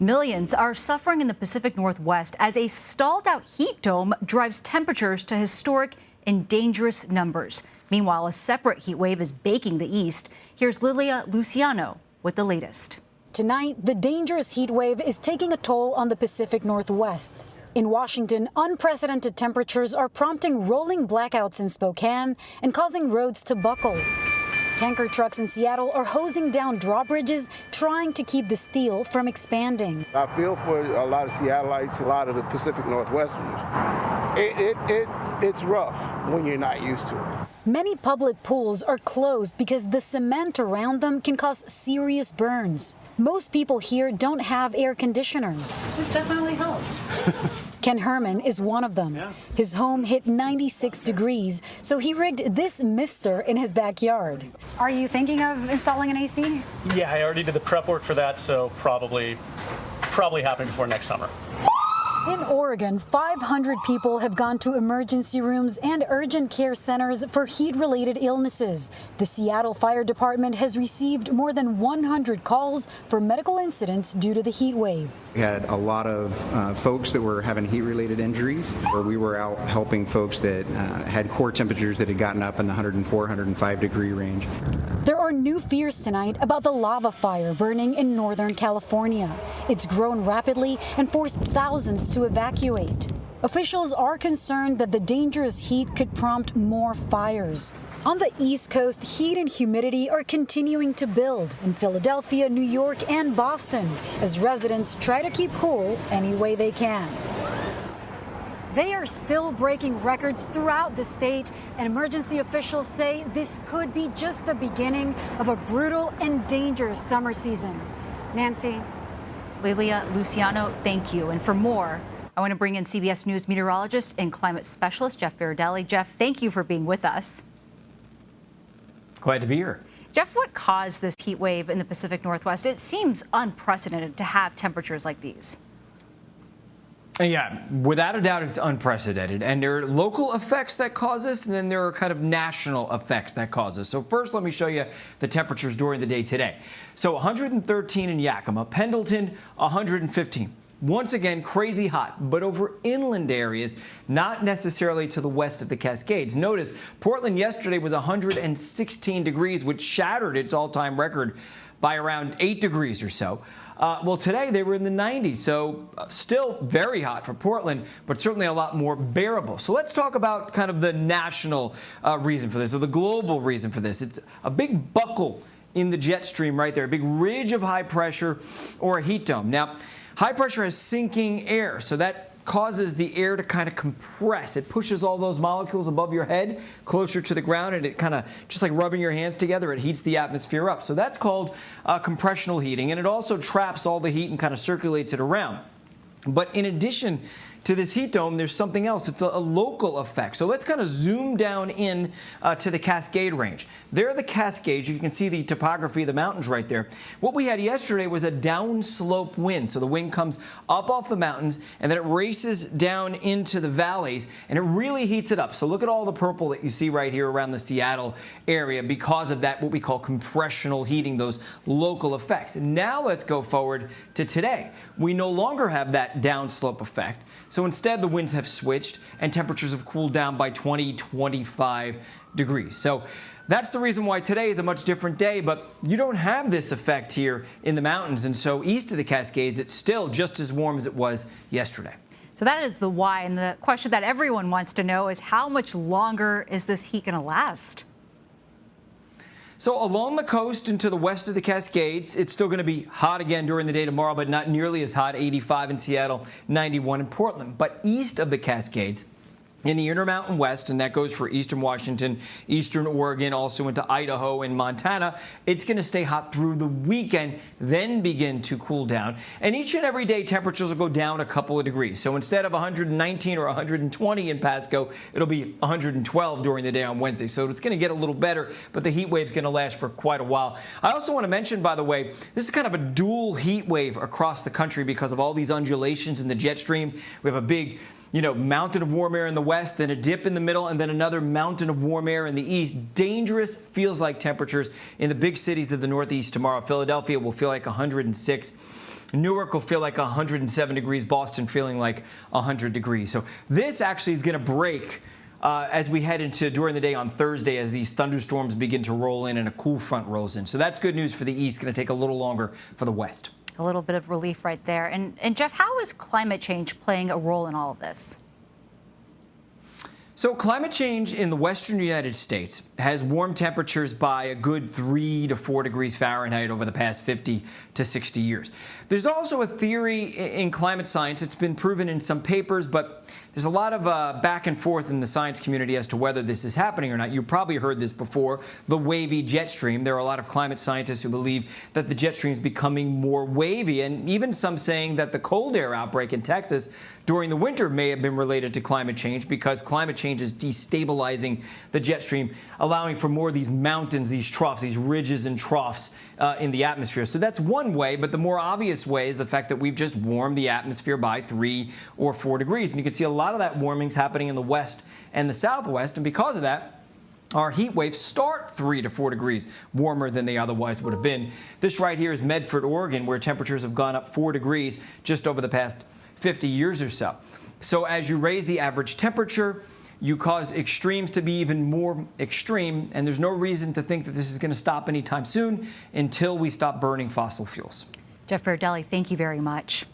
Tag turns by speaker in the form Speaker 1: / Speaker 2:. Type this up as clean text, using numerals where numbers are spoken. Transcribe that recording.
Speaker 1: Millions are suffering in the Pacific Northwest as a stalled-out heat dome drives temperatures to historic and dangerous numbers. Meanwhile, a separate heat wave is baking the east. Here's Lilia Luciano with the latest.
Speaker 2: Tonight, the dangerous heat wave is taking a toll on the Pacific Northwest. In Washington, unprecedented temperatures are prompting rolling blackouts in Spokane and causing roads to buckle. Tanker trucks in Seattle are hosing down drawbridges, trying to keep the steel from expanding.
Speaker 3: I feel for a lot of Seattleites, a lot of the Pacific Northwesterners. It's rough when you're not used to it.
Speaker 2: Many public pools are closed because the cement around them can cause serious burns. Most people here don't have air conditioners.
Speaker 4: This definitely helps.
Speaker 2: Ken Herman is one of them.
Speaker 4: Yeah.
Speaker 2: His home hit 96 degrees, so he rigged this mister in his backyard. Are you thinking of installing an AC?
Speaker 5: Yeah, I already did the prep work for that, so probably happening before next summer.
Speaker 2: In Oregon, 500 people have gone to emergency rooms and urgent care centers for heat-related illnesses. The Seattle Fire Department has received more than 100 calls for medical incidents due to the heat wave.
Speaker 6: We had a lot of folks that were having heat-related injuries, where we were out helping folks that had core temperatures that had gotten up in the 104, 105 degree range.
Speaker 2: There are new fears tonight about the lava fire burning in Northern California. It's grown rapidly and forced thousands to evacuate. Officials are concerned that the dangerous heat could prompt more fires. On the East Coast, heat and humidity are continuing to build in Philadelphia, New York, and Boston as residents try to keep cool any way they can. They are still breaking records throughout the state, and emergency officials say this could be just the beginning of a brutal and dangerous summer season. Nancy.
Speaker 1: Lilia Luciano, thank you. And for more, I want to bring in CBS News meteorologist and climate specialist Jeff Berardelli. Jeff, thank you for being with us.
Speaker 7: Glad to be here.
Speaker 1: Jeff, what caused this heat wave in the Pacific Northwest? It seems unprecedented to have temperatures like these.
Speaker 7: Yeah, without a doubt, it's unprecedented. And there are local effects that cause this, and then there are kind of national effects that cause this. So first, let me show you the temperatures during the day today. So 113 in Yakima, Pendleton, 115. Once again, crazy hot, but over inland areas, not necessarily to the west of the Cascades. Notice, Portland yesterday was 116 degrees, which shattered its all-time record by around 8 degrees or so. Well, today they were in the 90s, so still very hot for Portland, but certainly a lot more bearable. So let's talk about kind of the national reason for this, or the global reason for this. It's a big buckle in the jet stream right there, a big ridge of high pressure or a heat dome. Now, high pressure has sinking air, so that causes the air to kind of compress. It pushes all those molecules above your head closer to the ground, and it kind of, just like rubbing your hands together, it heats the atmosphere up. So that's called compressional heating, and it also traps all the heat and kind of circulates it around. But in addition to this heat dome, there's something else. It's a local effect. So let's kind of zoom down in to the Cascade Range. There are the Cascades. You can see the topography of the mountains right there. What we had yesterday was a downslope wind. So the wind comes up off the mountains, and then it races down into the valleys, and it really heats it up. So look at all the purple that you see right here around the Seattle area because of that, what we call compressional heating, those local effects. And now let's go forward to today. We no longer have that downslope effect. So instead, the winds have switched and temperatures have cooled down by 20, 25 degrees. So that's the reason why today is a much different day, but you don't have this effect here in the mountains. And so east of the Cascades, it's still just as warm as it was yesterday.
Speaker 1: So that is the why. And the question that everyone wants to know is how much longer is this heat going to last?
Speaker 7: So along the coast and to the west of the Cascades, it's still going to be hot again during the day tomorrow, but not nearly as hot, 85 in Seattle, 91 in Portland. But east of the Cascades, in the Intermountain West, and that goes for eastern Washington, eastern Oregon, also into Idaho and Montana, it's going to stay hot through the weekend, then begin to cool down. And each and every day, temperatures will go down a couple of degrees. So instead of 119 or 120 in Pasco, it'll be 112 during the day on Wednesday. So it's going to get a little better, but the heat wave's going to last for quite a while. I also want to mention, by the way, this is kind of a dual heat wave across the country because of all these undulations in the jet stream. We have a big mountain of warm air in the west, then a dip in the middle, and then another mountain of warm air in the east. Dangerous feels like temperatures in the big cities of the Northeast tomorrow. Philadelphia will feel like 106. Newark will feel like 107 degrees. Boston feeling like 100 degrees. So this actually is going to break as we head into during the day on Thursday as these thunderstorms begin to roll in and a cool front rolls in. So that's good news for the east. Going to take a little longer for the west.
Speaker 1: A little bit of relief right there. And Jeff, how is climate change playing a role in all of this?
Speaker 7: So climate change in the western United States has warmed temperatures by a good 3 to 4 degrees Fahrenheit over the past 50 to 60 years. There's also a theory in climate science. It's been proven in some papers, but there's a lot of back and forth in the science community as to whether this is happening or not. You've probably heard this before, the wavy jet stream. There are a lot of climate scientists who believe that the jet stream is becoming more wavy, and even some saying that the cold air outbreak in Texas during the winter may have been related to climate change because climate change is destabilizing the jet stream, allowing for more of these mountains, these troughs, these ridges and troughs in the atmosphere. So that's one way, but the more obvious way is the fact that we've just warmed the atmosphere by 3 or 4 degrees. And you can see a lot of that warming's happening in the west and the southwest, and because of that, our heat waves start 3 to 4 degrees warmer than they otherwise would have been. This right here is Medford, Oregon, where temperatures have gone up 4 degrees just over the past 50 years or so. So as you raise the average temperature, you cause extremes to be even more extreme, and there's no reason to think that this is going to stop anytime soon until we stop burning fossil fuels.
Speaker 1: Jeff Berardelli, thank you very much.